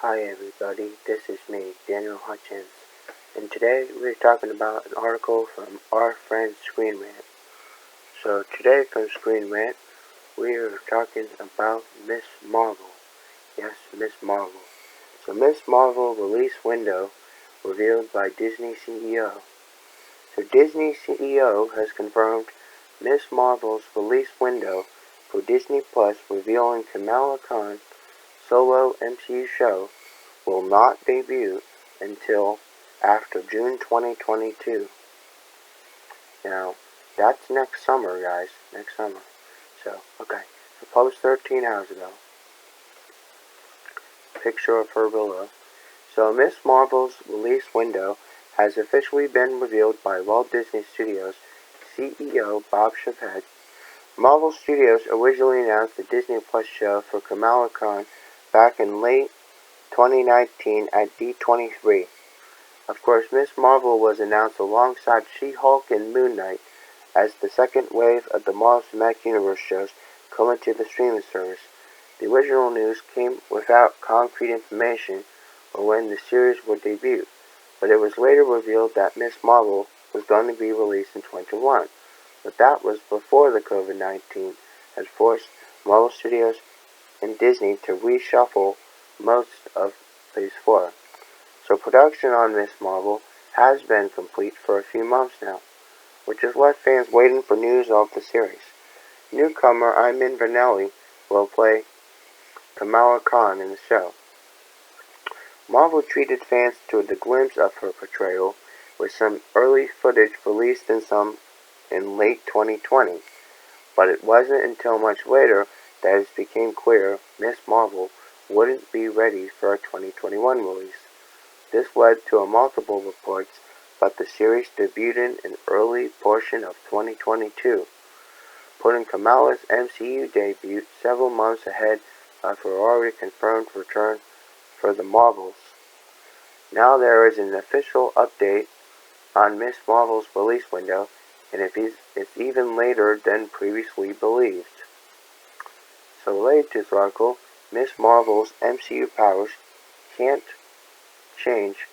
Hi everybody, this is me, Daniel Hutchins, and today we're talking about an article from our friend Screen Rant. So today from Screen Rant, we are talking about Miss Marvel. Yes, Miss Marvel. So Miss Marvel release window revealed by Disney CEO. So Disney CEO has confirmed Miss Marvel's release window for Disney Plus, revealing Kamala Khan's solo MCU show will not debut until after June 2022. Now, that's next summer, guys. Next summer. So post 13 hours ago. Picture of her below. So, Miss Marvel's release window has officially been revealed by Walt Disney Studios CEO Bob Chapek. Marvel Studios originally announced the Disney Plus show for Kamala Khan back in late 2019 at D23. Of course, Miss Marvel was announced alongside She-Hulk and Moon Knight as the second wave of the Marvel Cinematic Universe shows coming to the streaming service. The original news came without concrete information on when the series would debut, but it was later revealed that Miss Marvel was going to be released in 2021. But that was before the COVID-19 had forced Marvel Studios and Disney to reshuffle most of Phase 4. So production on Miss Marvel has been complete for a few months now, which has left fans waiting for news of the series. Newcomer Iman Vernelli will play Kamala Khan in the show. Marvel treated fans to a glimpse of her portrayal with some early footage released in late 2020, but it wasn't until much later that it became clear Miss Marvel wouldn't be ready for a 2021 release. This led to multiple reports about the series debuting in early portion of 2022, putting Kamala's MCU debut several months ahead of her already confirmed return for the Marvels. Now there is an official update on Miss Marvel's release window, and it's even later than previously believed. So related to this article, Miss Marvel's MCU powers can't change,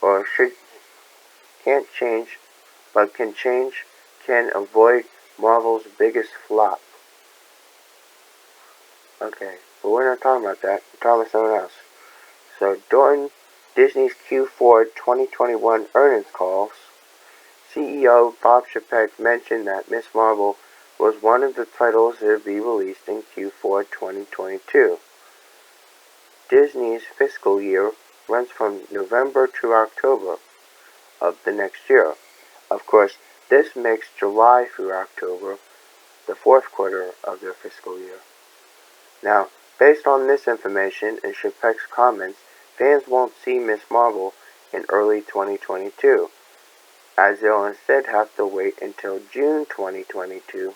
but can avoid Marvel's biggest flop. Okay, but we're not talking about that. We're talking about something else. So during Disney's Q4 2021 earnings calls, CEO Bob Chapek mentioned that Miss Marvel was one of the titles that would be released in Q4 2022. Disney's fiscal year runs from November to October of the next year. Of course, this makes July through October the fourth quarter of their fiscal year. Now, based on this information and Chapek's comments, fans won't see Miss Marvel in early 2022, as they'll instead have to wait until June 2022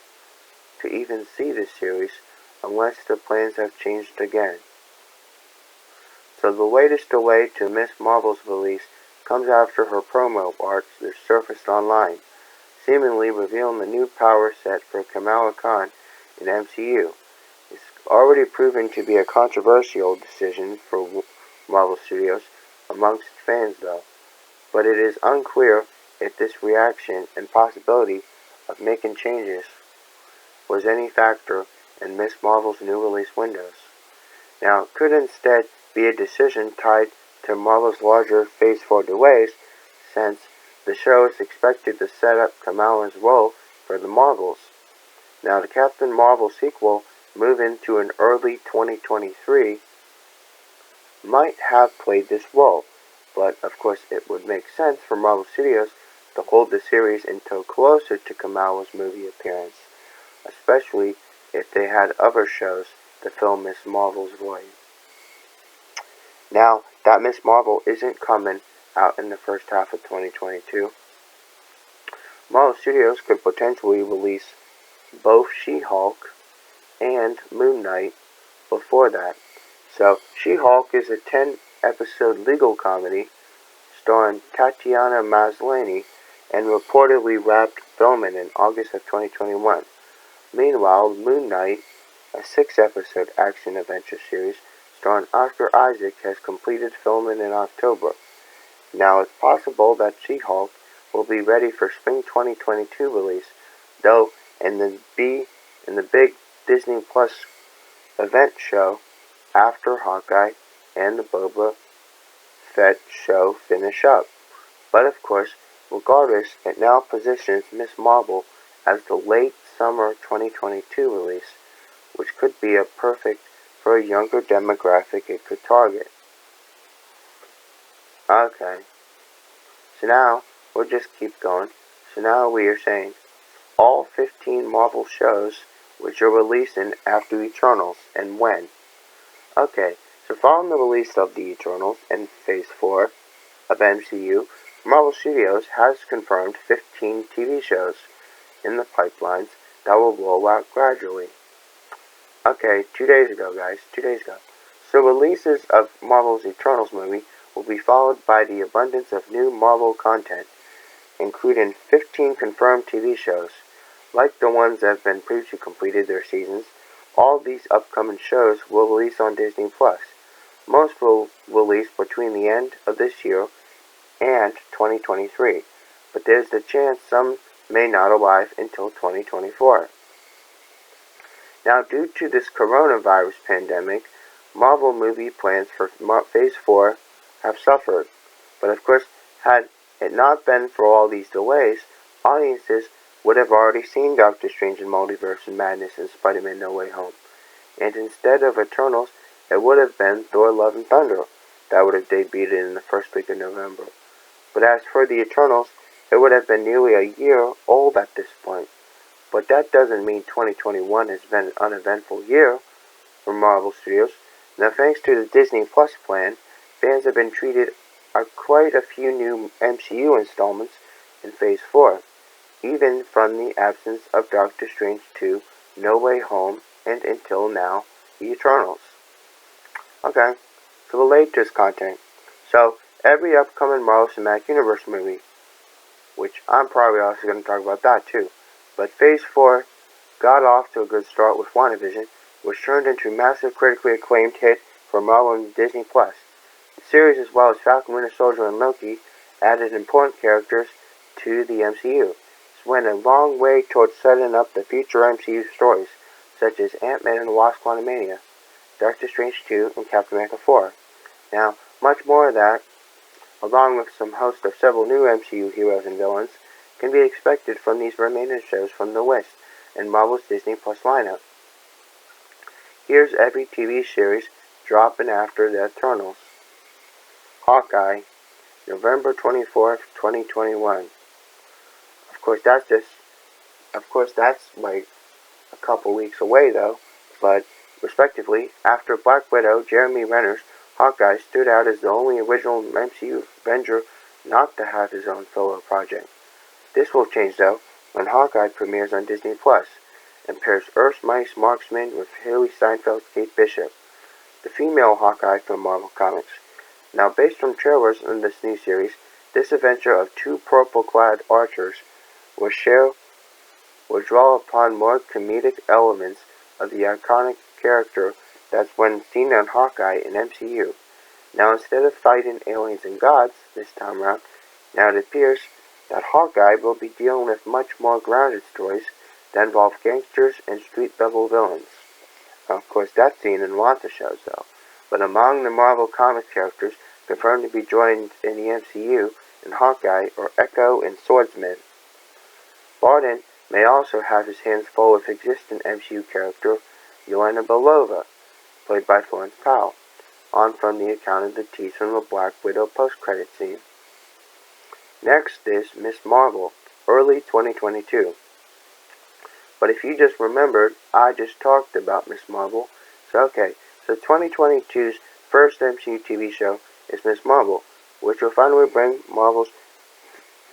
to even see the series, unless their plans have changed again. So the latest delay to Miss Marvel's release comes after her promo art that surfaced online, seemingly revealing the new power set for Kamala Khan in MCU. It's already proven to be a controversial decision for Marvel Studios amongst fans though, but it is unclear if this reaction and possibility of making changes was any factor in Miss Marvel's new release windows. Now, it could instead be a decision tied to Marvel's larger Phase 4 delays, since the show is expected to set up Kamala's role for the Marvels. Now, the Captain Marvel sequel, moving to an early 2023, might have played this role, but of course it would make sense for Marvel Studios to hold the series until closer to Kamala's movie appearance, especially if they had other shows to fill Miss Marvel's void. Now that Miss Marvel isn't coming out in the first half of 2022, Marvel Studios could potentially release both She-Hulk and Moon Knight before that. So She-Hulk is a 10-episode legal comedy starring Tatiana Maslany and reportedly wrapped filming in August of 2021. Meanwhile, Moon Knight, a 6-episode action-adventure series starring Oscar Isaac has completed filming in October. Now it's possible that She-Hulk will be ready for spring 2022 release, though in the big Disney Plus event show after Hawkeye and the Boba Fett show finish up. But of course, regardless, it now positions Ms. Marvel as the late summer 2022 release, which could be perfect for a younger demographic it could target. Okay, so now we'll just keep going. So now we are saying all 15 Marvel shows which are releasing after Eternals and when. Okay, so following the release of the Eternals in Phase 4 of MCU, Marvel Studios has confirmed 15 TV shows in the pipelines that will roll out gradually. Okay, 2 days ago, guys, 2 days ago. So releases of Marvel's Eternals movie will be followed by the abundance of new Marvel content, including 15 confirmed TV shows. Like the ones that have been previously completed their seasons, all of these upcoming shows will release on Disney+. Most will release between the end of this year and 2023, but there's the chance some may not arrive until 2024. Now, due to this coronavirus pandemic, Marvel movie plans for Phase 4 have suffered. But of course, had it not been for all these delays, audiences would have already seen Doctor Strange in Multiverse and Madness and Spider-Man No Way Home. And instead of Eternals, it would have been Thor Love and Thunder that would have debuted in the first week of November. But as for the Eternals, it would have been nearly a year old at this point. But that doesn't mean 2021 has been an uneventful year for Marvel Studios. Now, thanks to the Disney Plus plan, fans have been treated quite a few new MCU installments in Phase 4, even from the absence of Doctor Strange 2, No Way Home, and until now, the Eternals. Okay, so the latest content. So, every upcoming Marvel Cinematic Universe movie, which I'm probably also going to talk about that too. But Phase 4 got off to a good start with WandaVision, which turned into a massive critically acclaimed hit for Marvel and Disney+. The series, as well as Falcon, Winter Soldier, and Loki, added important characters to the MCU. This went a long way towards setting up the future MCU stories, such as Ant-Man and the Wasp: Quantumania, Doctor Strange 2, and Captain America 4. Now, much more of that, along with some host of several new MCU heroes and villains, can be expected from these remaining shows from the West and Marvel's Disney Plus lineup. Here's every TV series dropping after the Eternals. Hawkeye, November 24th, 2021. Of course, that's like a couple weeks away though, but respectively, after Black Widow, Jeremy Renner's Hawkeye stood out as the only original MCU Avenger not to have his own solo project. This will change though when Hawkeye premieres on Disney Plus and pairs Earth's Mightiest Marksman with Haley Steinfeld's Kate Bishop, the female Hawkeye from Marvel Comics. Now, based on trailers in this new series, this adventure of two purple-clad archers will draw upon more comedic elements of the iconic character that's when seen on Hawkeye in MCU. Now, instead of fighting aliens and gods this time around, now it appears that Hawkeye will be dealing with much more grounded stories that involve gangsters and street-level villains. Now, of course, that's seen in lots of shows, though. But among the Marvel Comics characters confirmed to be joined in the MCU in Hawkeye are Echo and Swordsman. Barton may also have his hands full with existing MCU character Yelena Belova, played by Florence Pugh, on from the account of the tease from the Black Widow post-credit scene. Next is Ms. Marvel, early 2022. But if you just remembered, I just talked about Ms. Marvel. So 2022's first MCU TV show is Ms. Marvel, which will finally bring Marvel's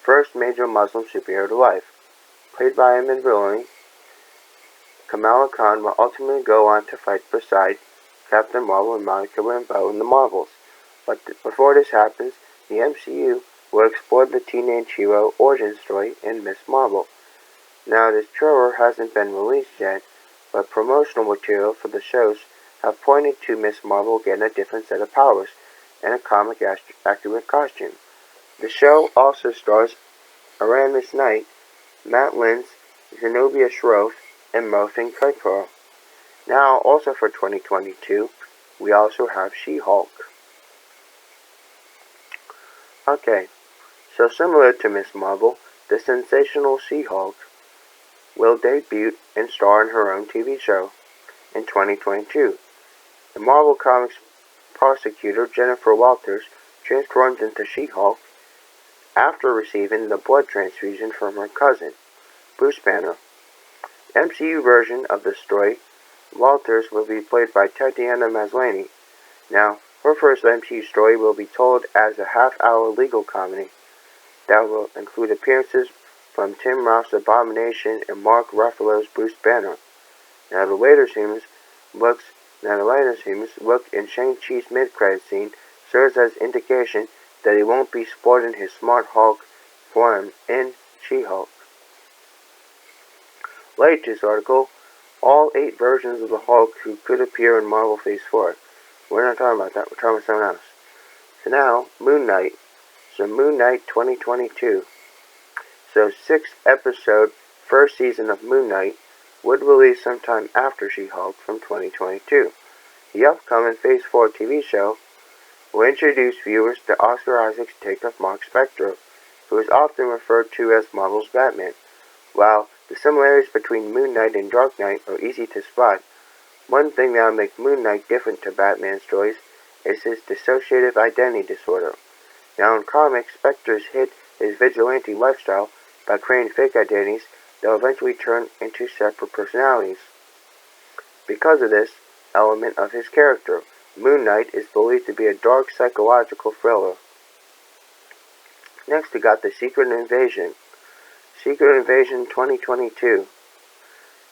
first major Muslim superhero to life. Played by Emin Villani, Kamala Khan will ultimately go on to fight beside Captain Marvel and Monica Rambeau in the Marvels. But before this happens, the MCU will explore the teenage hero origin story in Ms. Marvel. Now, this trailer hasn't been released yet, but promotional material for the shows have pointed to Miss Marvel getting a different set of powers and a comic-accurate costume. The show also stars Aramis Knight, Matt Lintz, Zenobia Shroff, and Merlin Kuiper. Now, also for 2022, we also have She-Hulk. Okay, so similar to Miss Marvel, the sensational She-Hulk will debut and star in her own TV show in 2022. The Marvel Comics prosecutor Jennifer Walters transforms into She-Hulk after receiving the blood transfusion from her cousin, Bruce Banner. The MCU version of the story, Walters will be played by Tatiana Maslany. Now, her first MCU story will be told as a half-hour legal comedy that will include appearances from Tim Roth's Abomination and Mark Ruffalo's Bruce Banner. Now, the later scenes look in Shang-Chi's mid-credit scene serves as indication that he won't be sporting his Smart Hulk form in She-Hulk. Latest article, all 8 versions of the Hulk who could appear in Marvel Phase 4. We're not talking about that, we're talking about someone else. So now, Moon Knight. So Moon Knight 2022. So 6th episode, first season of Moon Knight would release sometime after She-Hulk from 2022. The upcoming Phase 4 TV show will introduce viewers to Oscar Isaac's take of Mark Spector, who is often referred to as Marvel's Batman. While the similarities between Moon Knight and Dark Knight are easy to spot, one thing that will make Moon Knight different to Batman stories is his dissociative identity disorder. Now in comics, Spector's hid his vigilante lifestyle by creating fake identities that will eventually turn into separate personalities. Because of this element of his character, Moon Knight is believed to be a dark psychological thriller. Next we got The Secret Invasion. Secret Invasion 2022.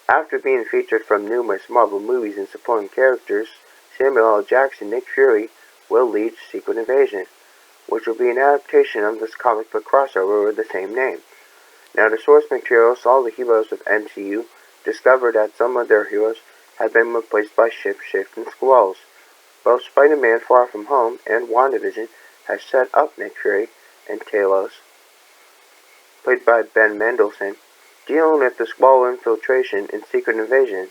After being featured from numerous Marvel movies and supporting characters, Samuel L. Jackson, Nick Fury, will lead Secret Invasion, which will be an adaptation of this comic book crossover with the same name. Now, the source material saw the heroes of MCU discover that some of their heroes had been replaced by shape-shifting squalls. Both Spider-Man Far From Home and WandaVision have set up Nick Fury and Talos, played by Ben Mendelsohn, dealing with the Squall infiltration in Secret Invasion.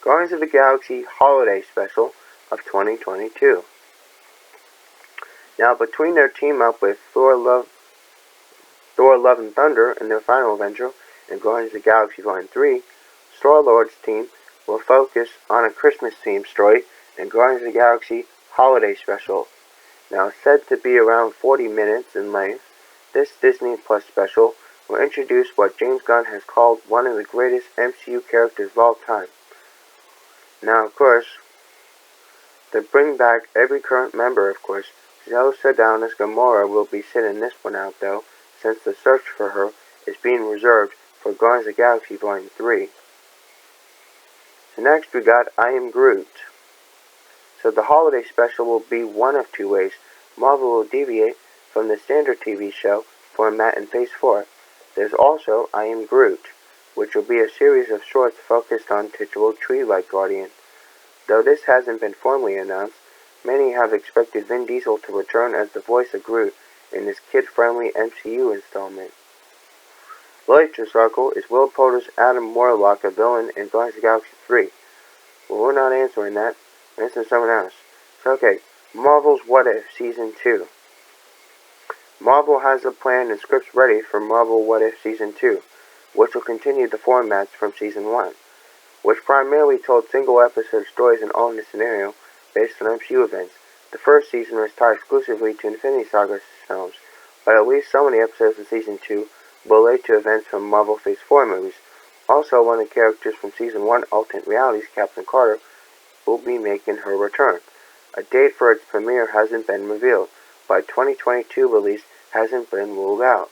Guardians of the Galaxy Holiday Special of 2022. Now, between their team-up with Thor, Love and Thunder in their final adventure in Guardians of the Galaxy Volume 3, Star-Lord's team will focus on a Christmas-themed story in Guardians of the Galaxy Holiday Special. Now, said to be around 40 minutes in length, this Disney Plus special will introduce what James Gunn has called one of the greatest MCU characters of all time. Now, of course, to bring back every current member, of course, Zoe Saldana's Gamora will be sitting this one out, though, since the search for her is being reserved for Guardians of the Galaxy Volume 3. So next we got I Am Groot. So the holiday special will be one of 2 ways. Marvel will deviate from the standard TV show format in Phase 4. There's also I Am Groot, which will be a series of shorts focused on titular tree-like guardian. Though this hasn't been formally announced, many have expected Vin Diesel to return as the voice of Groot in this kid-friendly MCU installment. The latest article is Will Poulter's Adam Warlock a villain in Guardians of the Galaxy 3. Well, we're not answering that. We're answering someone else. So, okay, Marvel's What If Season 2. Marvel has a plan and scripts ready for Marvel What If Season 2, which will continue the formats from Season 1, which primarily told single-episode stories in alternate scenario based on MCU events. The first season was tied exclusively to Infinity Saga films, but at least so many episodes of Season 2 will relate to events from Marvel Phase 4 movies. Also, one of the characters from Season 1 Alternate Realities, Captain Carter, will be making her return. A date for its premiere hasn't been revealed, but 2022 release hasn't been ruled out.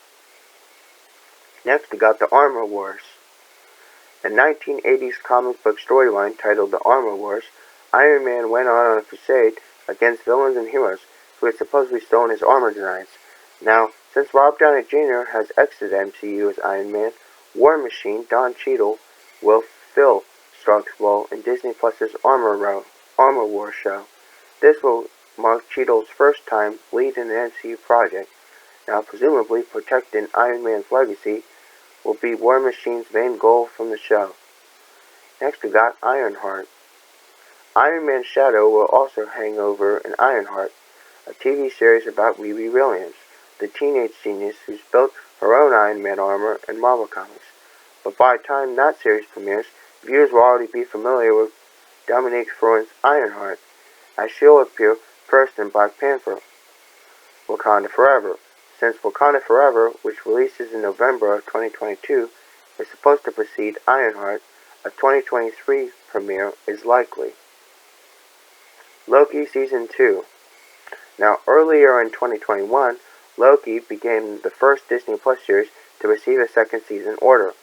Next, we got The Armor Wars. A 1980s comic book storyline titled The Armor Wars, Iron Man went on a crusade against villains and heroes who had supposedly stolen his armor designs. Now, since Rob Downey Jr. has exited MCU as Iron Man, War Machine Don Cheadle will fill Stark's role in Disney Plus's Armor Wars show. This will mark Cheadle's first time leading an MCU project. Now, presumably protecting Iron Man's legacy will be War Machine's main goal from the show. Next we got Ironheart. Iron Man's shadow will also hang over in Ironheart, a TV series about Riri Williams, the teenage genius who's built her own Iron Man armor in Marvel Comics. But by the time that series premieres, viewers will already be familiar with Dominique Furman's Ironheart, as she'll appear first in Black Panther. Wakanda Forever. Since Wakanda Forever, which releases in November of 2022, is supposed to precede Ironheart, a 2023 premiere is likely. Loki Season 2. Now, earlier in 2021, Loki became the first Disney Plus series to receive a second season order.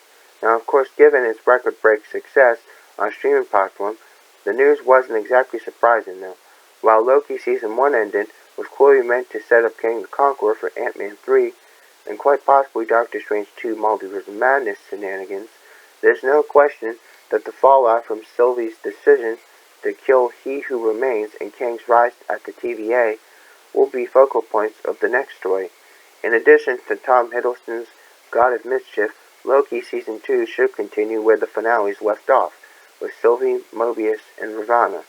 Now, of course, given its record-breaking success on streaming platform, the news wasn't exactly surprising though. While Loki Season 1 ended, was clearly meant to set up King the Conqueror for Ant-Man 3, and quite possibly Doctor Strange 2 Multiverse of Madness shenanigans, there's no question that the fallout from Sylvie's decision to kill He Who Remains and Kang's rise at the TVA will be focal points of the next story. In addition to Tom Hiddleston's God of Mischief, Loki Season 2 should continue where the finales left off, with Sylvie, Mobius, and Ravonna.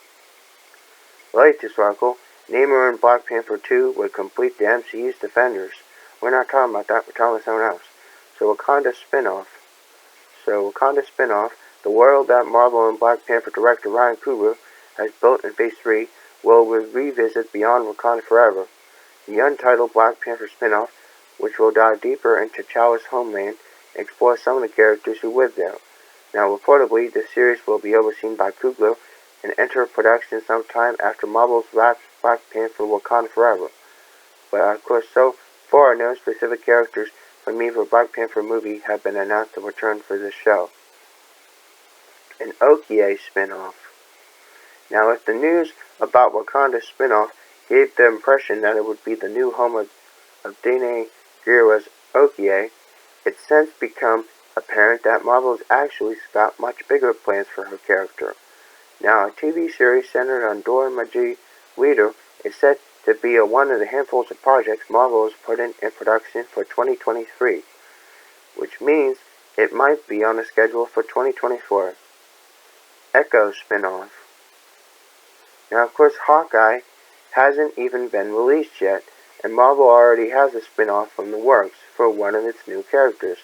Latest article, Namor in Black Panther 2 would complete the MCU's Defenders. We're not talking about that, we're talking about something else. So Wakanda Spin-Off. The world that Marvel and Black Panther director Ryan Coogler has built in Phase 3 will revisit beyond Wakanda Forever. The Untitled Black Panther spin-off, which will dive deeper into T'Challa's homeland and explore some of the characters who live there. Now, reportedly, this series will be overseen by Coogler and enter production sometime after Marvel's wraps Black Panther Wakanda Forever. But, of course, so far, no specific characters from either Black Panther movie have been announced to return for this show. An Okie spin-off. Now, if the news about Wakanda spin-off gave the impression that it would be the new home of Dene Gira's Okie, it's since become apparent that Marvel's actually got much bigger plans for her character. Now, a TV series centered on Dora Milaje is set to be one of the handfuls of projects Marvel has put in production for 2023, which means it might be on the schedule for 2024. Echo spin-off. Now, of course, Hawkeye hasn't even been released yet, and Marvel already has a spin-off from the works for one of its new characters,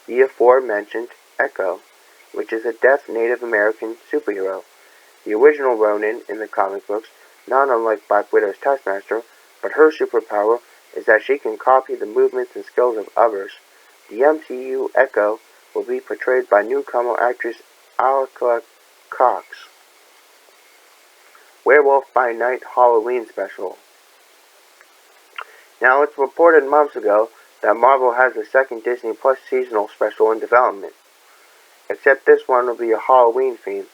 the aforementioned Echo, which is a deaf Native American superhero. The original Ronin in the comic books, not unlike Black Widow's Taskmaster, but her superpower is that she can copy the movements and skills of others. The MCU Echo will be portrayed by newcomer actress Alaka Cox. Werewolf by Night Halloween Special. Now, it's reported months ago that Marvel has a second Disney Plus seasonal special in development, except this one will be a Halloween theme.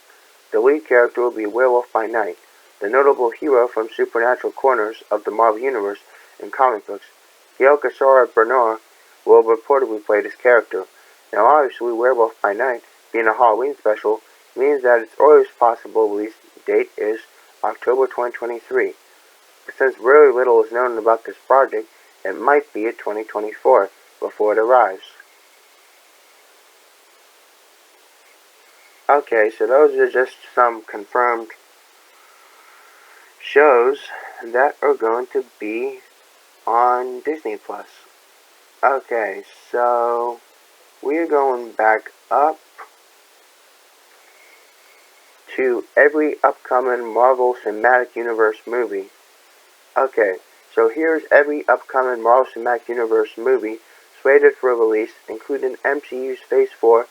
The lead character will be Werewolf by Night, the notable hero from supernatural corners of the Marvel Universe and comic books. Gail Casara Bernard will reportedly play this character. Now, obviously, Werewolf by Night being a Halloween special means that its earliest possible release date is October 2023. But since very little is known about this project, it might be at 2024 before it arrives. Okay, so those are just some confirmed shows that are going to be on Disney Plus. Okay, so we're going back up to every upcoming Marvel Cinematic Universe movie. Okay, so here's every upcoming Marvel Cinematic Universe movie slated for release, including MCU's Phase 4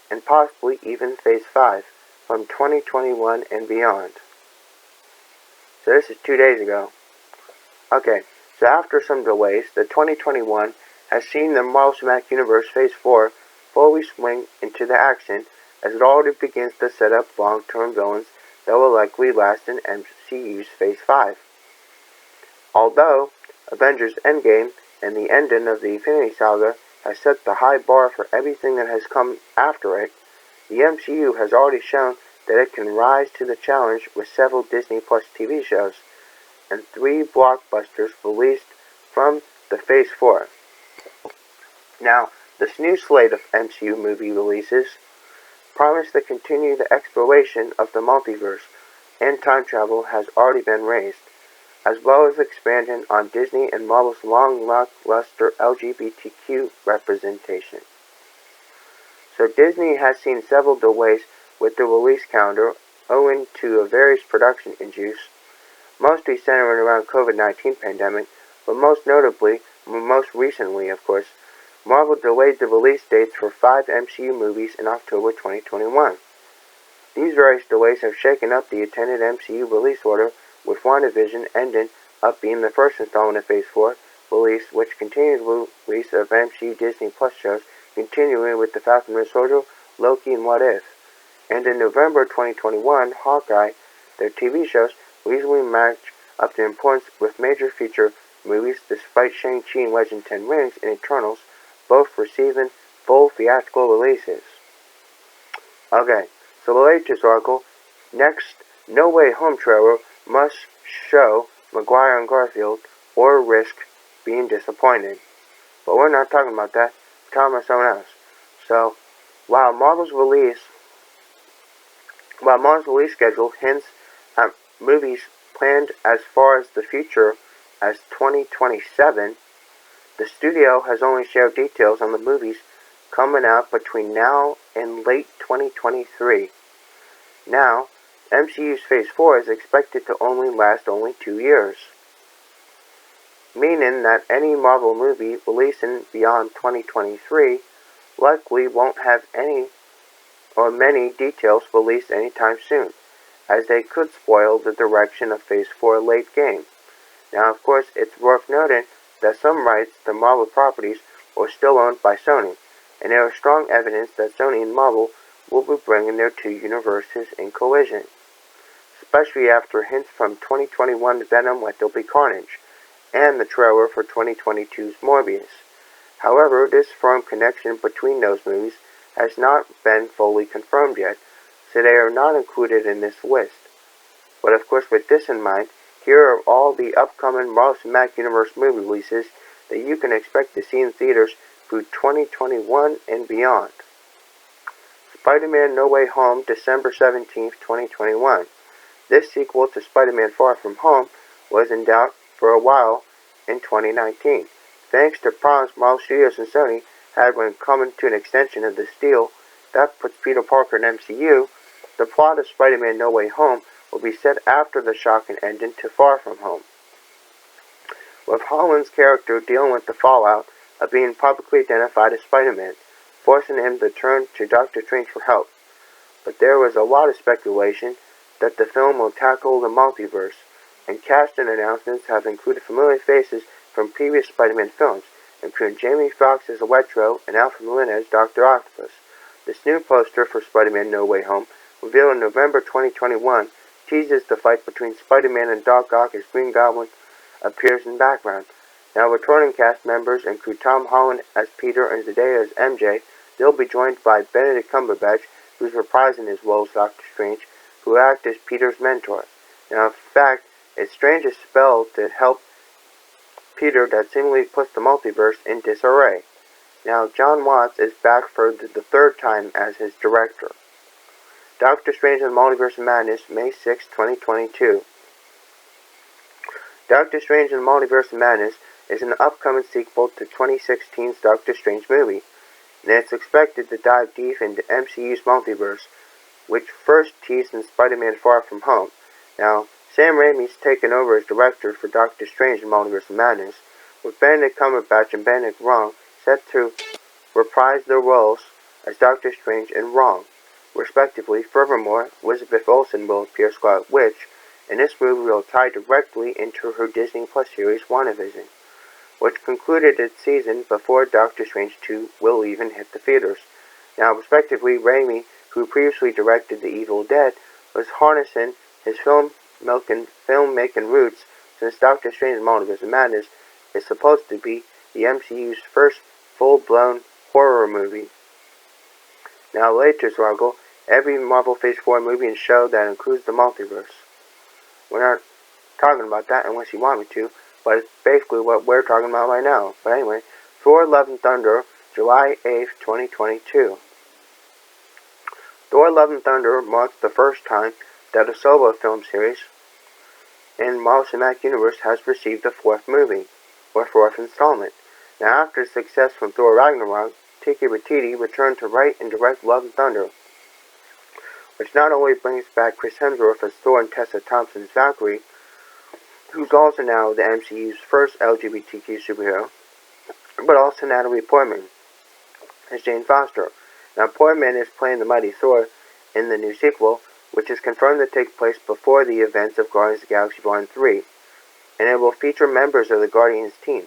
and possibly even Phase 5 from 2021 and beyond. So this is 2 days ago. Okay, so after some delays, the 2021 has seen the Marvel Cinematic Universe Phase 4 fully swing into the action as it already begins to set up long-term villains that will likely last in MCU's Phase 5. Although Avengers Endgame and the ending of the Infinity Saga has set the high bar for everything that has come after it, the MCU has already shown that it can rise to the challenge with several Disney Plus TV shows and 3 blockbusters released from the Phase 4. Now, this new slate of MCU movie releases promise to continue the exploration of the multiverse, and time travel has already been raised, as well as expansion on Disney and Marvel's long-lackluster LGBTQ representation. So Disney has seen several delays with the release calendar owing to various production issues, mostly centered around COVID-19 pandemic, but most recently, of course, Marvel delayed the release dates for 5 MCU movies in October 2021. These various delays have shaken up the intended MCU release order, with WandaVision ending up being the first installment of Phase 4 release, which continued the release of MCU Disney Plus shows, continuing with The Falcon and Winter Soldier, Loki, and What If. And in November 2021, Hawkeye, their TV shows, reasonably match up to importance with major feature movies, despite Shang-Chi and Legend 10 Rings and Eternals both receiving full theatrical releases. Okay, so the latest article, next No Way Home trailer must show Maguire and Garfield or risk being disappointed. But we're not talking about that, we're talking about someone else. So, while Marvel's release schedule hints at movies planned as far as the future as 2027, the studio has only shared details on the movies coming out between now and late 2023. Now, MCU's Phase 4 is expected to last only 2 years, meaning that any Marvel movie releasing beyond 2023 likely won't have any or many details released anytime soon, as they could spoil the direction of Phase 4 late game. Now, of course, it's worth noting that some rights to Marvel properties are still owned by Sony, and there is strong evidence that Sony and Marvel will be bringing their 2 universes in collision, especially after hints from 2021's Venom Let There Be Carnage, and the trailer for 2022's Morbius. However, this firm connection between those movies has not been fully confirmed yet, so they are not included in this list. But of course, with this in mind, here are all the upcoming Marvel Cinematic Universe movie releases that you can expect to see in theaters through 2021 and beyond. Spider-Man No Way Home, December 17th, 2021. This sequel to Spider-Man Far From Home was in doubt for a while in 2019, thanks to problems Marvel Studios and Sony had when coming to an extension of this deal that puts Peter Parker in MCU. The plot of Spider-Man No Way Home will be set after the shocking ending to Far From Home, with Holland's character dealing with the fallout of being publicly identified as Spider-Man, forcing him to turn to Doctor Strange for help. But there was a lot of speculation that the film will tackle the multiverse, and casting announcements have included familiar faces from previous Spider-Man films, including Jamie Foxx as Electro and Alfred Molina as Dr. Octopus. This new poster for Spider-Man No Way Home, revealed in November 2021, teases the fight between Spider-Man and Doc Ock as Green Goblin appears in the background. Now, returning cast members include Tom Holland as Peter and Zendaya as MJ. They'll be joined by Benedict Cumberbatch, who's reprising his role as Doctor Strange, who will act as Peter's mentor. Now, in fact, it's Strange's spell to help Peter that seemingly puts the multiverse in disarray. Now, John Watts is back for the 3rd time as his director. Doctor Strange and the Multiverse of Madness, May 6, 2022. Doctor Strange and the Multiverse of Madness is an upcoming sequel to 2016's Doctor Strange movie, and it's expected to dive deep into MCU's multiverse, which first teased in Spider-Man Far From Home. Now, Sam Raimi's taken over as director for Doctor Strange and the Multiverse of Madness, with Benedict Cumberbatch and Benedict Wong set to reprise their roles as Doctor Strange and Wong, respectively. Furthermore, Elizabeth Olsen will appear as Scarlet Witch, and this movie will tie directly into her Disney Plus series WandaVision, which concluded its season before Doctor Strange 2 will even hit the theaters. Now, respectively, Raimi, who previously directed The Evil Dead, was harnessing his filmmaking roots, since Doctor Strange and the Multiverse of Madness is supposed to be the MCU's first full-blown horror movie. Now, latest article, every Marvel Phase 4 movie and show that includes the multiverse. We're not talking about that unless you want me to, but it's basically what we're talking about right now. But anyway, Thor Love and Thunder, July 8th, 2022. Thor Love and Thunder marks the first time that a solo film series in Marvel Cinematic Universe has received a fourth movie, or fourth installment. Now, after success from Thor Ragnarok, Taika Waititi returned to write and direct Love and Thunder, which not only brings back Chris Hemsworth as Thor and Tessa Thompson's Valkyrie, who's also now the MCU's first LGBTQ superhero, but also Natalie Portman as Jane Foster. Now, Portman is playing the mighty Thor in the new sequel, which is confirmed to take place before the events of Guardians of the Galaxy Vol. 3, and it will feature members of the Guardians team.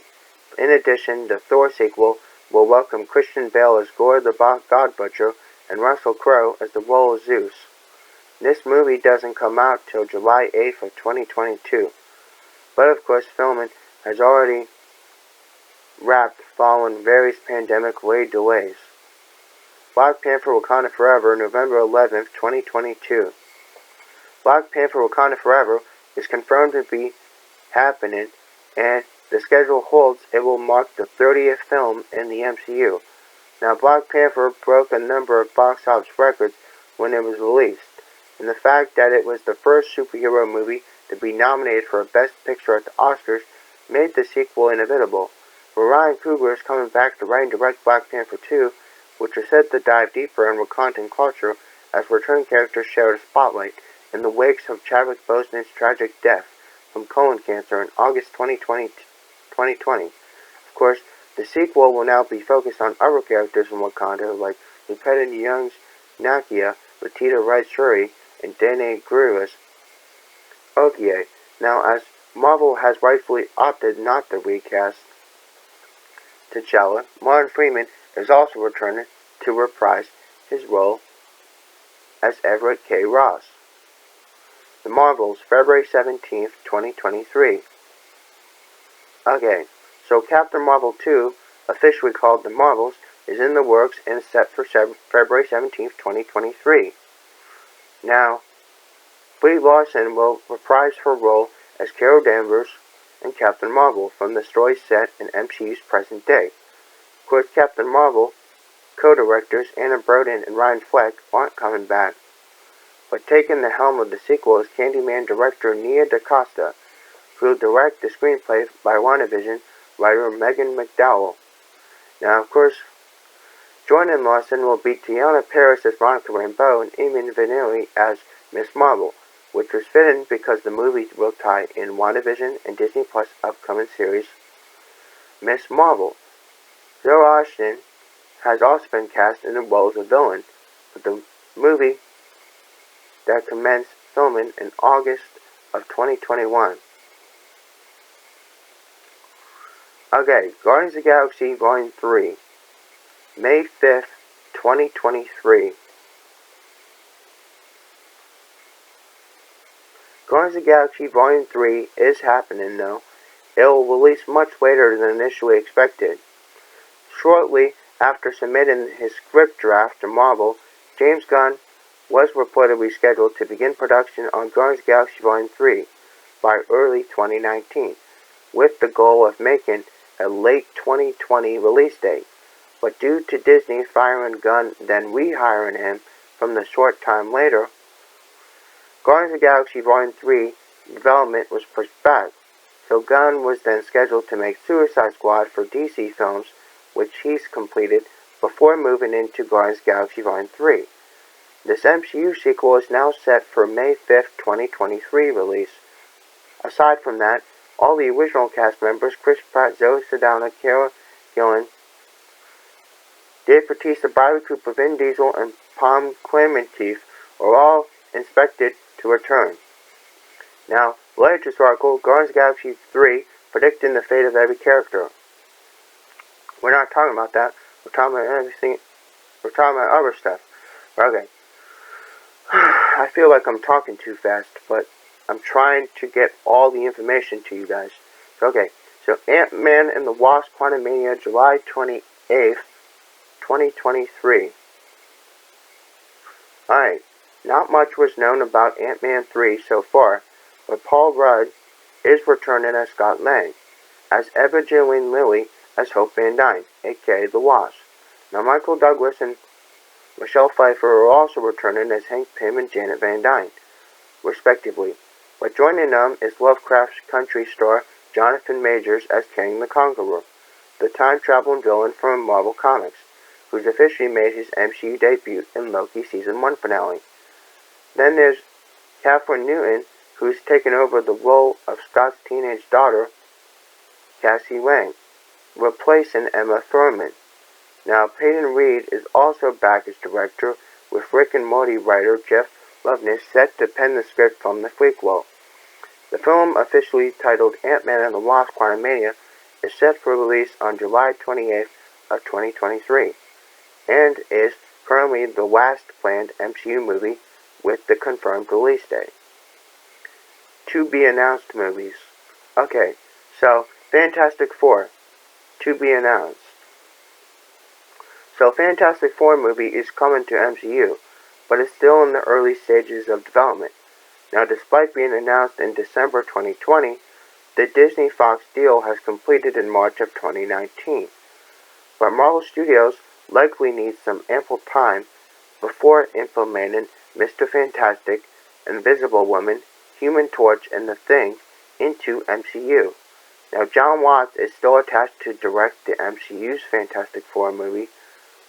In addition, the Thor sequel will welcome Christian Bale as Gore the God Butcher and Russell Crowe as the role of Zeus. This movie doesn't come out till July 8th of 2022, but of course filming has already wrapped following various pandemic-related delays. Black Panther Wakanda Forever, November 11th, 2022. Black Panther Wakanda Forever is confirmed to be happening, and the schedule holds it will mark the 30th film in the MCU. Now, Black Panther broke a number of box office records when it was released, and the fact that it was the first superhero movie to be nominated for a Best Picture at the Oscars made the sequel inevitable. For Ryan Coogler is coming back to write and direct Black Panther 2, which is set to dive deeper in Wakandan culture as returning characters share the spotlight in the wakes of Chadwick Boseman's tragic death from colon cancer in August 2020. Of course, the sequel will now be focused on other characters from Wakanda like Lupita Nyong'o's Nakia, Letitia Wright Shuri, and Dene Grua's Okie. Now, as Marvel has rightfully opted not to recast T'Challa, Martin Freeman is also returning to reprise his role as Everett K. Ross. The Marvels, February 17th, 2023. Okay, so Captain Marvel 2, officially called The Marvels, is in the works and is set for February 17th, 2023. Now, Brie Larson will reprise her role as Carol Danvers in Captain Marvel from the story set in MCU's present day. Of course, Captain Marvel co-directors Anna Broden and Ryan Fleck aren't coming back, but taking the helm of the sequel is Candyman director Nia DaCosta, who will direct the screenplay by WandaVision writer Megan McDowell. Now, of course, joining Larson will be Tiana Paris as Monica Rambeau and Eamon Vanilli as Miss Marvel, which was fitting because the movie will tie in WandaVision and Disney Plus' upcoming series Miss Marvel. Joe Ashton has also been cast in the role as a villain, with the movie that commenced filming in August of 2021. Okay, Guardians of the Galaxy Volume 3, May 5th, 2023. Guardians of the Galaxy Volume 3 is happening though. It will release much later than initially expected. Shortly after submitting his script draft to Marvel, James Gunn was reportedly scheduled to begin production on Guardians of the Galaxy Volume 3 by early 2019, with the goal of making a late 2020 release date. But due to Disney firing Gunn then rehiring him from the short time later, Guardians of the Galaxy Volume 3 development was pushed back, so Gunn was then scheduled to make Suicide Squad for DC Films, which he's completed, before moving into Guardians of the Galaxy Volume 3. This MCU sequel is now set for May 5th, 2023 release. Aside from that, all the original cast members, Chris Pratt, Zoe Saldana, Cara Gillan, Dave Bautista, Bradley Cooper, Vin Diesel, and Pom Klementieff, are all expected to return. Now, related to this article, Guardians of the Galaxy 3 predicting the fate of every character. We're not talking about that. We're talking about everything. We're talking about other stuff. Okay. I feel like I'm talking too fast, but I'm trying to get all the information to you guys. Okay. So, Ant-Man and the Wasp: Quantumania, July 28th, 2023. Alright, not much was known about Ant-Man 3 so far, but Paul Rudd is returning as Scott Lang, as Evangeline Lilly as Hope Van Dyne, aka the Wasp. Now Michael Douglas and Michelle Pfeiffer are also returning as Hank Pym and Janet Van Dyne, respectively, but joining them is Lovecraft's country star Jonathan Majors as Kang the Conqueror, the time-traveling villain from Marvel Comics, who's officially made his MCU debut in Loki Season 1 finale. Then there's Catherine Newton, who's taken over the role of Scott's teenage daughter, Cassie Lang, replacing Emma Thurman. Now, Peyton Reed is also back as director, with Rick and Morty writer Jeff Loveness set to pen the script from the prequel. The film, officially titled Ant-Man and the Wasp: Quantumania, is set for release on July 28th of 2023, and is currently the last planned MCU movie with the confirmed release date. To be announced movies. Okay, so Fantastic Four, to be announced. So Fantastic Four movie is coming to MCU, but it's still in the early stages of development. Now, despite being announced in December 2020, the Disney-Fox deal has completed in March of 2019. But Marvel Studios likely needs some ample time before implementing Mr. Fantastic, Invisible Woman, Human Torch, and The Thing into MCU. Now, John Watts is still attached to direct the MCU's Fantastic Four movie,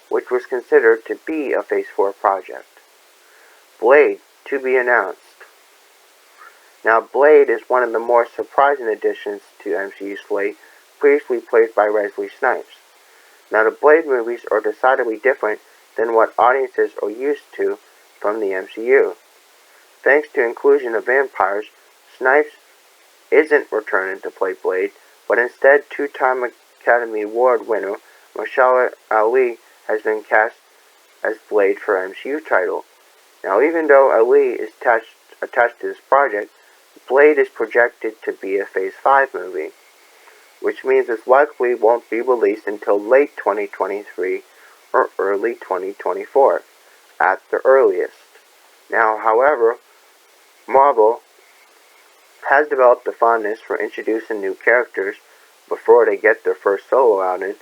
which was considered to be a Phase 4 project. Blade, to be announced. Now, Blade is one of the more surprising additions to MCU's slate, previously played by Wesley Snipes. Now, the Blade movies are decidedly different than what audiences are used to from the MCU. Thanks to inclusion of vampires, Snipes isn't returning to play Blade, but instead two-time Academy Award winner Mahershala Ali has been cast as Blade for MCU title. Now, even though Ali is attached to this project, Blade is projected to be a Phase 5 movie, which means it likely won't be released until late 2023 or early 2024, at the earliest. Now, however, Marvel has developed a fondness for introducing new characters before they get their first solo outing,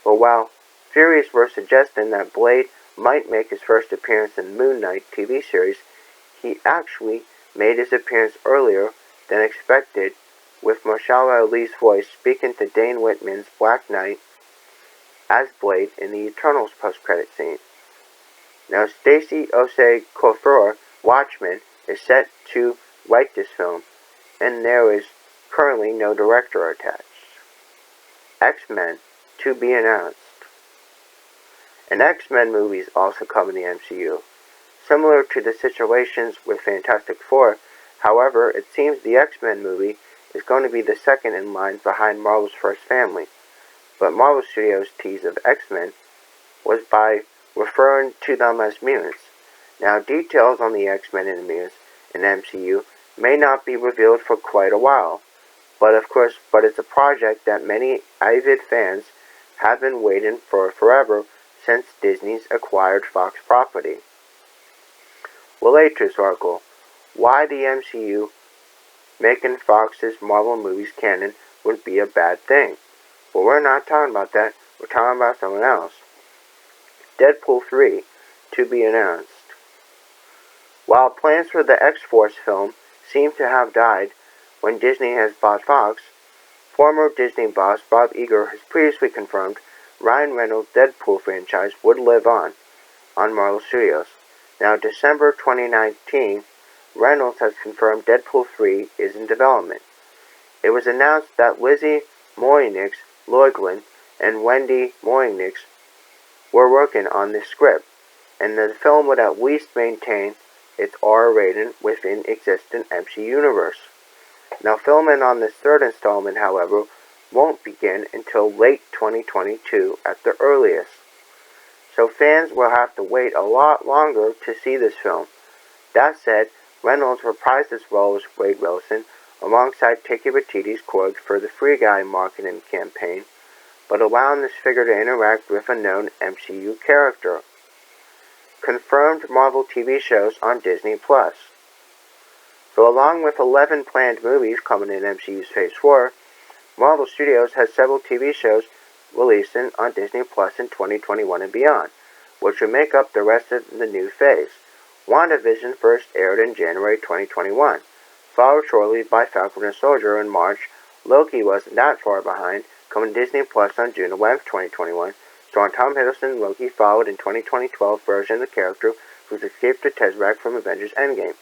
but while theories were suggesting that Blade might make his first appearance in Moon Knight TV series, he actually made his appearance earlier than expected, with Mahershala Ali's voice speaking to Dane Whitman's Black Knight as Blade in the Eternals post-credit scene. Now, Stacey Osei Kuffour, Watchmen, is set to write this film, and there is currently no director attached. X-Men, to be announced. An X-Men movie is also coming to the MCU. Similar to the situations with Fantastic Four, however, it seems the X-Men movie is going to be the second in line behind Marvel's first family. But Marvel Studios' tease of X-Men was by referring to them as mutants. Now, details on the X-Men and the mutants in MCU may not be revealed for quite a while, but it's a project that many avid fans have been waiting for forever since Disney's acquired Fox property. Related to this article, why the MCU making Fox's Marvel movies canon would be a bad thing. But we're not talking about that, we're talking about someone else. Deadpool 3, to be announced. While plans for the X-Force film seem to have died when Disney has bought Fox, former Disney boss Bob Iger has previously confirmed Ryan Reynolds' Deadpool franchise would live on Marvel Studios. Now, December 2019, Reynolds has confirmed Deadpool 3 is in development. It was announced that Lizzie Moignix-Loiglin and Wendy Moignix were working on this script, and the film would at least maintain its R rating within existing MC universe. Now, filming on this third installment, however, won't begin until late 2022 at the earliest. So fans will have to wait a lot longer to see this film. That said, Reynolds reprised his role as Wade Wilson alongside Taika Waititi's Korg for the Free Guy marketing campaign, but allowing this figure to interact with a known MCU character. confirmed Marvel TV shows on Disney+. So along with 11 planned movies coming in MCU's Phase 4, Marvel Studios has several TV shows releasing on Disney Plus in 2021 and beyond, which will make up the rest of the new phase. WandaVision first aired in January 2021, followed shortly by Falcon and Soldier in March. Loki wasn't that far behind, coming to Disney Plus on June 11, 2021. Starring Tom Hiddleston, Loki followed in 2012 version of the character who's escaped the Tesseract from Avengers Endgame.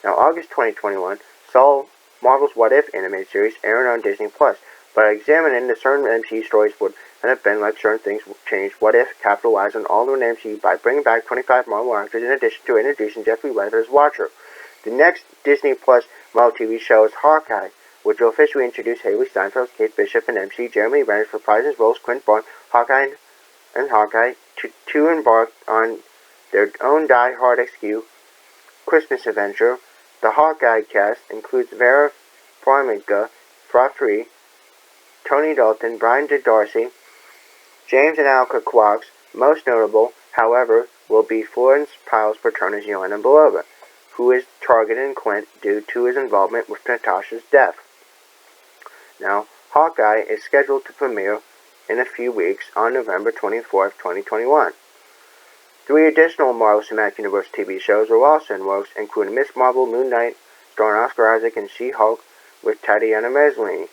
Now, August 2021 saw Marvel's What If animated series airing on Disney Plus. By examining the certain MCU stories would have been like certain things changed, What If capitalized on all of the MCU by bringing back 25 Marvel actors in addition to introducing Jeffrey Weaver as Watcher. The next Disney Plus Marvel TV show is Hawkeye, which will officially introduce Haley Steinfeld, Kate Bishop, and MC Jeremy Renner for reprising roles Quinn Bond, Hawkeye to embark on their own die-hard XQ Christmas adventure. The Hawkeye cast includes Vera Farmiga, Free, Tony Dalton, Brian D'Arcy, James and Alka Quox. Most notable, however, will be Florence Pyle's patronus Yelena Belova, who is targeting Clint due to his involvement with Natasha's death. Now, Hawkeye is scheduled to premiere in a few weeks on November 24th, 2021. 3 additional Marvel Cinematic Universe TV shows are also in works, including Miss Marvel, Moon Knight, starring Oscar Isaac, and She-Hulk with Tatiana Maslany.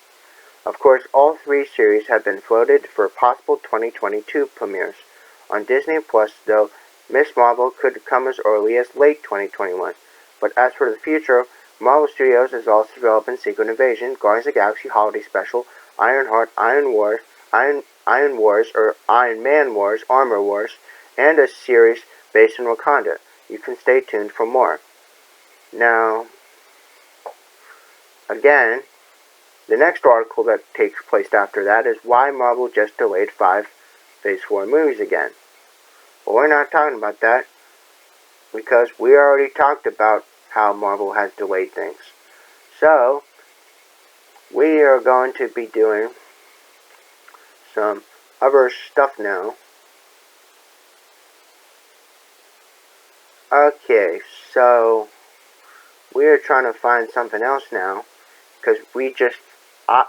Of course, all 3 series have been floated for possible 2022 premieres. On Disney Plus, though, Miss Marvel could come as early as late 2021. But as for the future, Marvel Studios is also developing Secret Invasion, Guardians of the Galaxy Holiday Special, Ironheart, Iron Man Wars, Armor Wars, and a series based in Wakanda. You can stay tuned for more. Now, again, the next article that takes place after that is why Marvel just delayed 5 Phase 4 movies again. Well, we're not talking about that because we already talked about how Marvel has delayed things. So, we are going to be doing some other stuff now. Okay, so we are trying to find something else now because we just,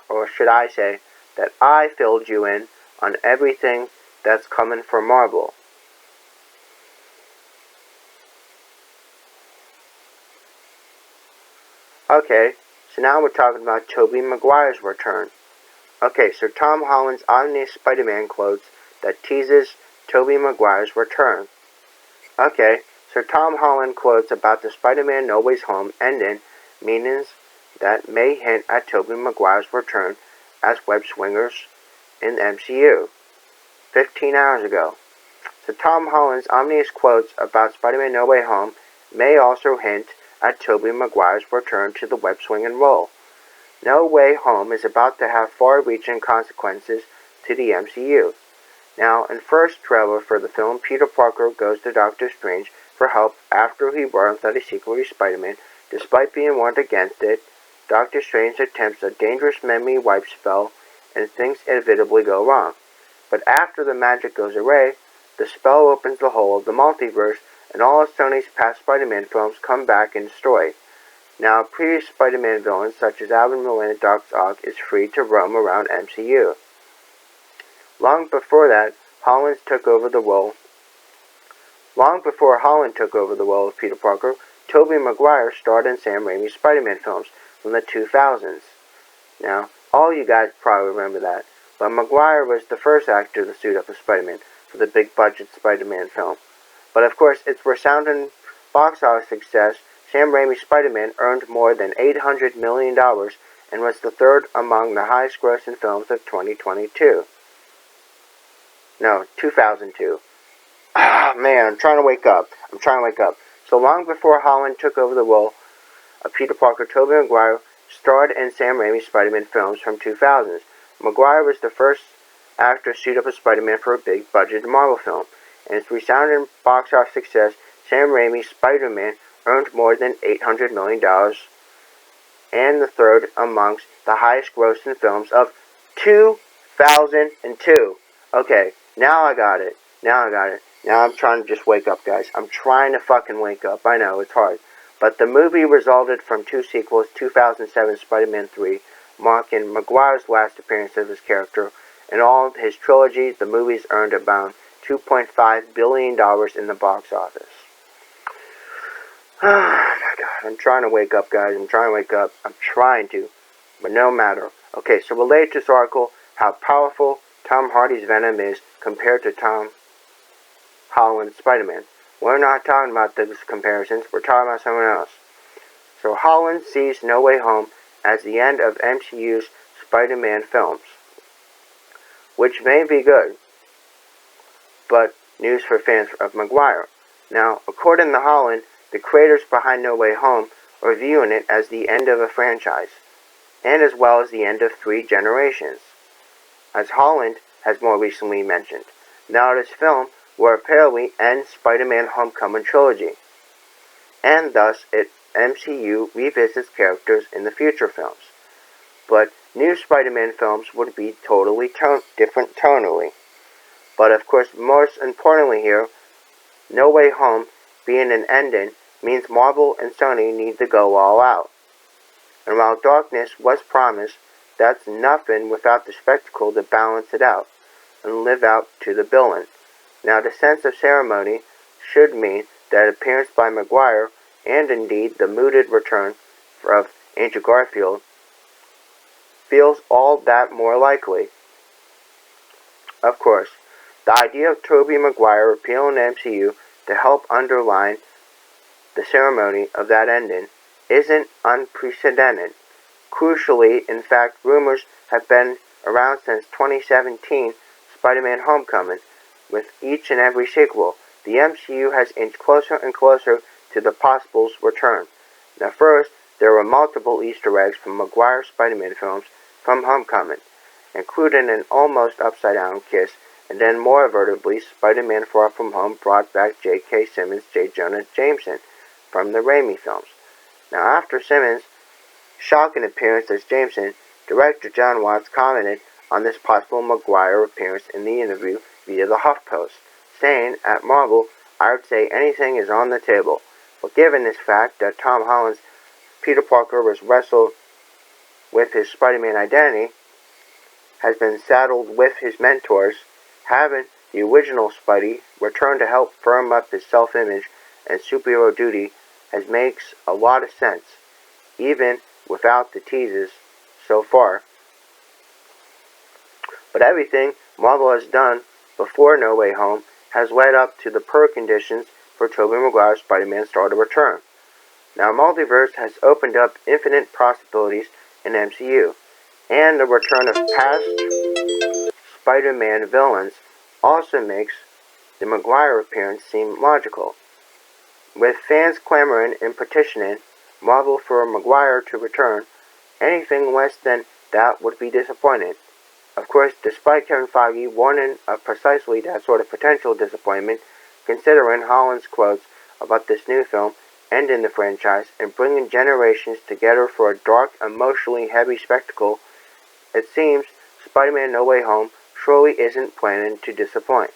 or should I say, that I filled you in on everything that's coming for Marvel. Okay, so now we're talking about Tobey Maguire's return. Okay, so Tom Holland's Omni Spider-Man clothes that teases Tobey Maguire's return. Okay, so Tom Holland quotes about the Spider-Man No Way Home ending, meanings that may hint at Tobey Maguire's return as web swingers in the MCU. 15 hours ago. So Tom Holland's ominous quotes about Spider-Man No Way Home may also hint at Tobey Maguire's return to the web-swinging role. No Way Home is about to have far-reaching consequences to the MCU. Now, in first trailer for the film, Peter Parker goes to Doctor Strange for help after he learns that he's secretly Spider-Man. Despite being warned against it, Doctor Strange attempts a dangerous memory wipe spell and things inevitably go wrong. But after the magic goes away, the spell opens the whole of the multiverse and all of Sony's past Spider-Man films come back in the story. Now, previous Spider-Man villains such as Alvin Millen Doc Ock is free to roam around MCU. Long before Holland took over the role of Peter Parker, Tobey Maguire starred in Sam Raimi's Spider-Man films from the 2000s. Now, all you guys probably remember that, but Maguire was the first actor to suit up as Spider-Man for the big-budget Spider-Man film. But of course, its resounding box office success, Sam Raimi's Spider-Man earned more than $800 million and was the third among the highest-grossing films of 2002. No, 2002. Ah, man, I'm trying to wake up. So long before Holland took over the role of Peter Parker, Tobey Maguire starred in Sam Raimi's Spider-Man films from 2000s. Maguire was the first actor to suit up as Spider-Man for a big-budget Marvel film. And its resounding box office success, Sam Raimi's Spider-Man earned more than $800 million and the third amongst the highest-grossing films of 2002. Okay, now I got it. Now I'm trying to just wake up, guys. I'm trying to fucking wake up. I know, it's hard. But the movie resulted from two sequels, 2007 Spider-Man 3, marking Maguire's last appearance of his character. In all his trilogy, the movies earned about $2.5 billion in the box office. Oh my god, I'm trying to wake up, guys. I'm trying to wake up. I'm trying to. But no matter. Okay, so related to this article, how powerful Tom Hardy's Venom is compared to Tom Holland's Spider-Man. We're not talking about those comparisons. We're talking about someone else. So Holland sees No Way Home as the end of MCU's Spider-Man films, which may be good, but news for fans of Maguire. Now, according to Holland, the creators behind No Way Home are viewing it as the end of a franchise, and as well as the end of 3 generations, as Holland has more recently mentioned. Now this film will apparently end Spider-Man Homecoming trilogy, and thus MCU revisits characters in the future films. But new Spider-Man films would be totally different tonally. But of course, most importantly here, No Way Home being an ending means Marvel and Sony need to go all out. And while darkness was promised, that's nothing without the spectacle to balance it out and live out to the billing. Now the sense of ceremony should mean that appearance by Maguire, and indeed the mooted return of Andrew Garfield, feels all that more likely. Of course, the idea of Tobey Maguire appealing to MCU to help underline the ceremony of that ending isn't unprecedented. Crucially, in fact, rumors have been around since 2017 Spider-Man Homecoming. With each and every sequel, the MCU has inched closer and closer to the possible's return. Now first, there were multiple Easter eggs from Maguire's Spider-Man films from Homecoming, including an almost upside-down kiss, and then more avertedly, Spider-Man Far From Home brought back J.K. Simmons' J. Jonah Jameson from the Raimi films. Now after Simmons' shocking appearance as Jameson, director John Watts commented on this possible Maguire appearance in the interview via the HuffPost, saying, "At Marvel, I would say anything is on the table, but given this fact that Tom Holland's Peter Parker was wrestled with his Spider-Man identity, has been saddled with his mentors, having the original Spidey return to help firm up his self-image and superhero duty makes a lot of sense, even without the teases so far. But everything Marvel has done before No Way Home has led up to the conditions for Tobey Maguire's Spider-Man star to return. Now, Multiverse has opened up infinite possibilities in MCU, and the return of past Spider-Man villains also makes the Maguire appearance seem logical. With fans clamoring and petitioning Marvel for Maguire to return, anything less than that would be disappointing. Of course, despite Kevin Feige warning of precisely that sort of potential disappointment, considering Holland's quotes about this new film ending the franchise and bringing generations together for a dark, emotionally heavy spectacle, it seems Spider-Man No Way Home surely isn't planning to disappoint.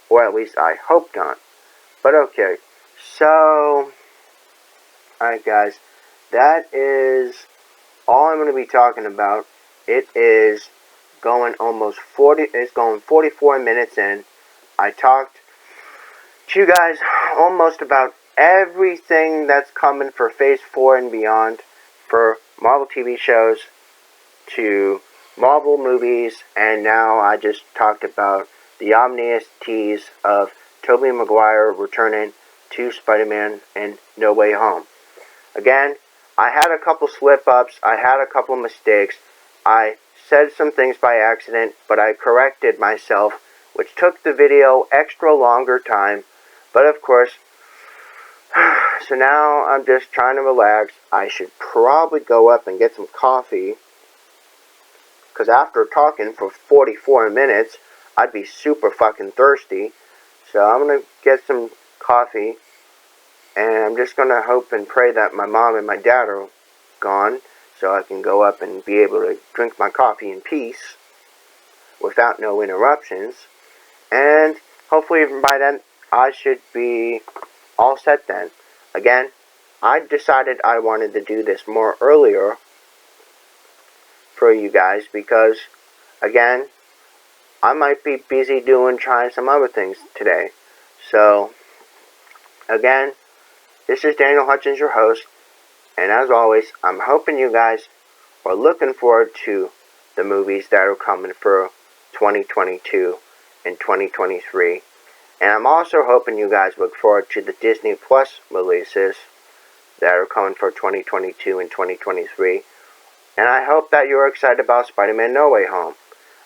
Or at least I hope not. But okay, so, alright guys, that is all I'm going to be talking about. It is going it's going 44 minutes in. I talked to you guys almost about everything that's coming for Phase 4 and beyond, for Marvel TV shows to Marvel movies, and now I just talked about the ominous tease of Tobey Maguire returning to Spider-Man in No Way Home. Again, I had a couple slip-ups, I had a couple mistakes, I said some things by accident, but I corrected myself, which took the video extra longer time, but of course, so now I'm just trying to relax. I should probably go up and get some coffee, because after talking for 44 minutes, I'd be super fucking thirsty. So I'm going to get some coffee, and I'm just going to hope and pray that my mom and my dad are gone, so I can go up and be able to drink my coffee in peace without no interruptions. And hopefully by then I should be all set then. Again, I decided I wanted to do this more earlier for you guys because, again, I might be busy trying some other things today. So, again, this is Daniel Hutchins, your host, and as always, I'm hoping you guys are looking forward to the movies that are coming for 2022 and 2023. And I'm also hoping you guys look forward to the Disney Plus releases that are coming for 2022 and 2023. And I hope that you're excited about Spider-Man No Way Home.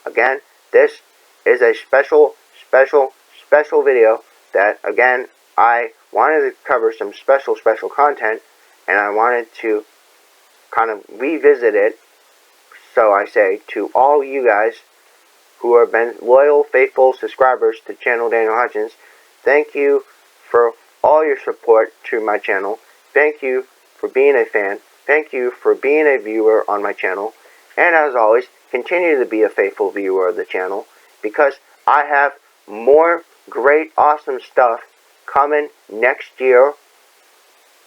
Again, this is a special video that, again, I wanted to cover some special content, and I wanted to kind of revisit it, so I say, to all you guys who have been loyal, faithful subscribers to channel Daniel Hutchins. Thank you for all your support to my channel. Thank you for being a fan. Thank you for being a viewer on my channel. And as always, continue to be a faithful viewer of the channel, because I have more great, awesome stuff coming next year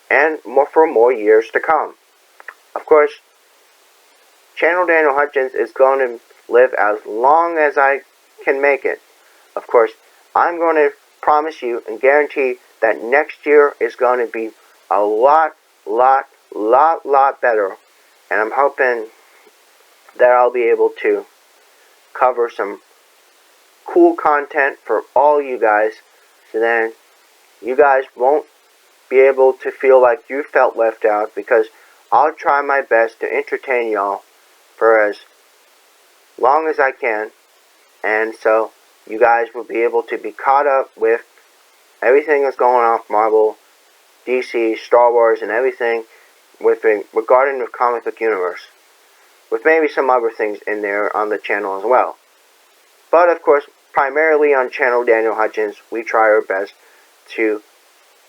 and for more years to come. Of course, channel Daniel Hutchins is going to live as long as I can make it. Of course, I'm going to promise you and guarantee that next year is going to be a lot better. And I'm hoping that I'll be able to cover some cool content for all you guys, so then you guys won't be able to feel like you felt left out, because I'll try my best to entertain y'all for as long as I can, and so you guys will be able to be caught up with everything that's going on with Marvel, DC, Star Wars, and everything regarding the comic book universe, with maybe some other things in there on the channel as well. But of course, primarily on channel Daniel Hutchins, we try our best to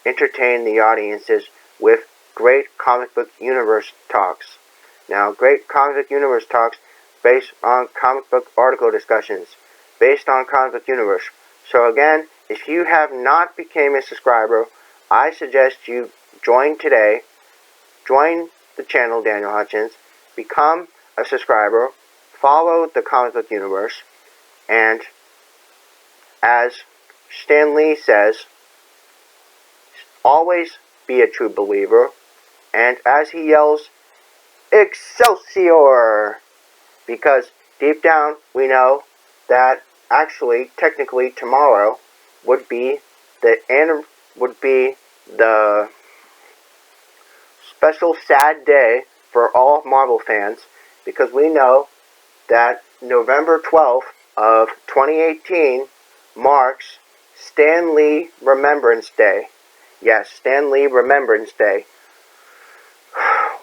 entertain the audiences with great comic book universe talks. Now, great comic book universe talks based on comic book article discussions, based on comic book universe. So again, if you have not become a subscriber, I suggest you join today. Join the channel Daniel Hutchins, become a subscriber, follow the comic book universe, and as Stan Lee says, always be a true believer. And as he yells, Excelsior! Because deep down we know that actually, technically, tomorrow would be the special sad day for all Marvel fans, because we know that November 12th of 2018 marks Stan Lee Remembrance Day. Yes, Stan Lee Remembrance Day.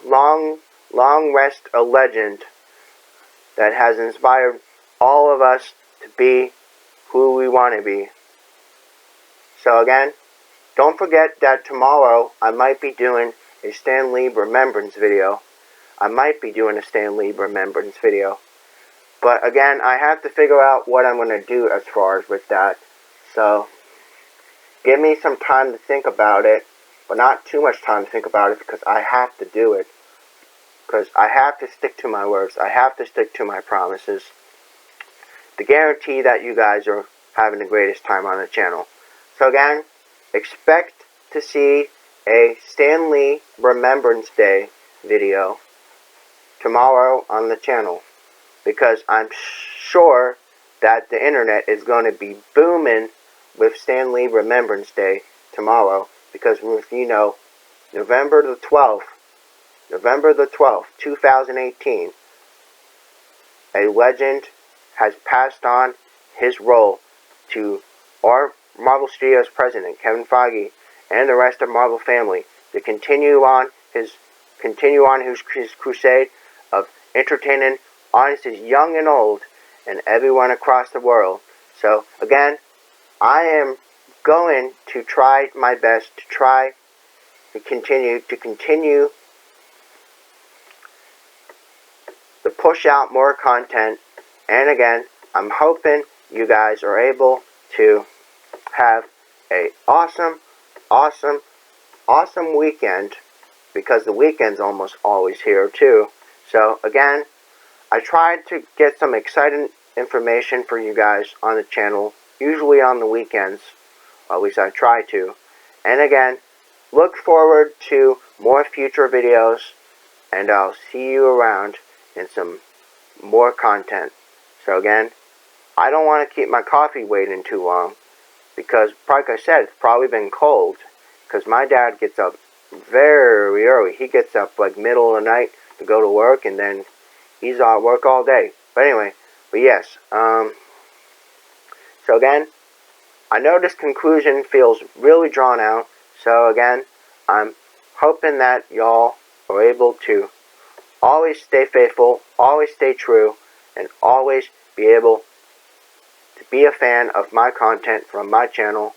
Long rest a legend that has inspired all of us to be who we want to be. So again, don't forget that tomorrow I might be doing a Stan Lee Remembrance video. But again, I have to figure out what I'm going to do as far as with that. So, give me some time to think about it. But not too much time to think about it, because I have to do it. Because I have to stick to my words. I have to stick to my promises, to guarantee that you guys are having the greatest time on the channel. So again, expect to see a Stan Lee Remembrance Day video tomorrow on the channel, because I'm sure that the internet is going to be booming with Stan Lee Remembrance Day tomorrow, because you know, November the 12th, 2018, a legend has passed on his role to our Marvel Studios president, Kevin Feige, and the rest of Marvel family, to continue on his crusade of entertaining audiences young and old and everyone across the world. So again, I am going to try my best to continue to push out more content. And again, I'm hoping you guys are able to have a awesome, awesome, awesome weekend, because the weekend's almost always here too. So again, I tried to get some exciting information for you guys on the channel, usually on the weekends, at least I try to. And again, look forward to more future videos, and I'll see you around in some more content. So again, I don't want to keep my coffee waiting too long, because like I said, it's probably been cold, because my dad gets up very early. He gets up like middle of the night to go to work, and then he's at work all day. But anyway, yes, so again, I know this conclusion feels really drawn out, so again, I'm hoping that y'all are able to always stay faithful, always stay true, and always be able to be a fan of my content from my channel.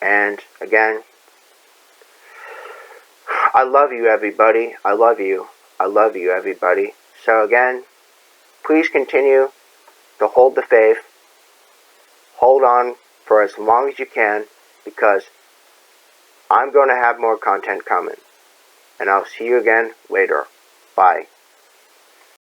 And again, I love you, everybody. I love you. I love you, everybody. So again, please continue to hold the faith. Hold on for as long as you can, because I'm going to have more content coming. And I'll see you again later. Bye.